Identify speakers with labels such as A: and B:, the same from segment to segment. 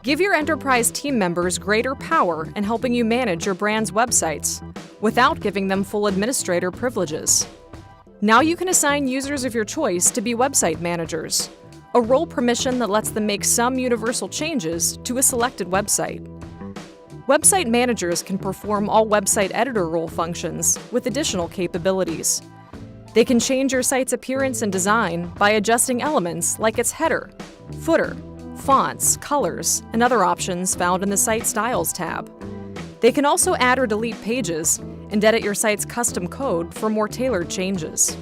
A: Give your enterprise team members greater power in helping you manage your brand's websites without giving them full administrator privileges. Now you can assign users of your choice to be website managers, a role permission that lets them make some universal changes to a selected website. Website managers can perform all website editor role functions with additional capabilities. They can change your site's appearance and design by adjusting elements like its header, footer, fonts, colors, and other options found in the Site Styles tab. They can also add or delete pages and edit your site's custom code for more tailored changes.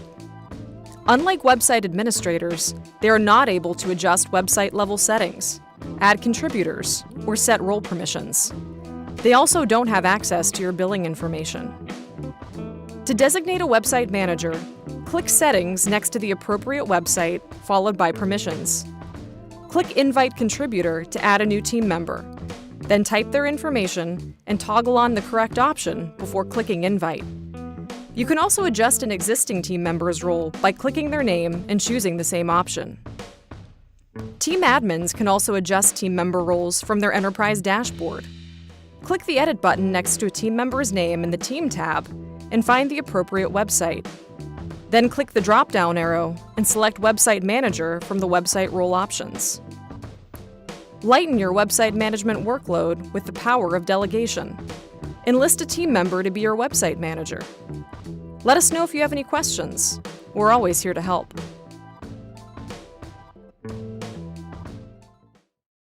A: Unlike website administrators, they are not able to adjust website-level settings, add contributors, or set role permissions. They also don't have access to your billing information. To designate a website manager, click Settings next to the appropriate website, followed by Permissions. Click Invite Contributor to add a new team member. Then type their information and toggle on the correct option before clicking Invite. You can also adjust an existing team member's role by clicking their name and choosing the same option. Team admins can also adjust team member roles from their enterprise dashboard. Click the Edit button next to a team member's name in the Team tab and find the appropriate website. Then click the drop-down arrow and select Website Manager from the website role options. Lighten your website management workload with the power of delegation. Enlist a team member to be your website manager. Let us know if you have any questions. We're always here to help.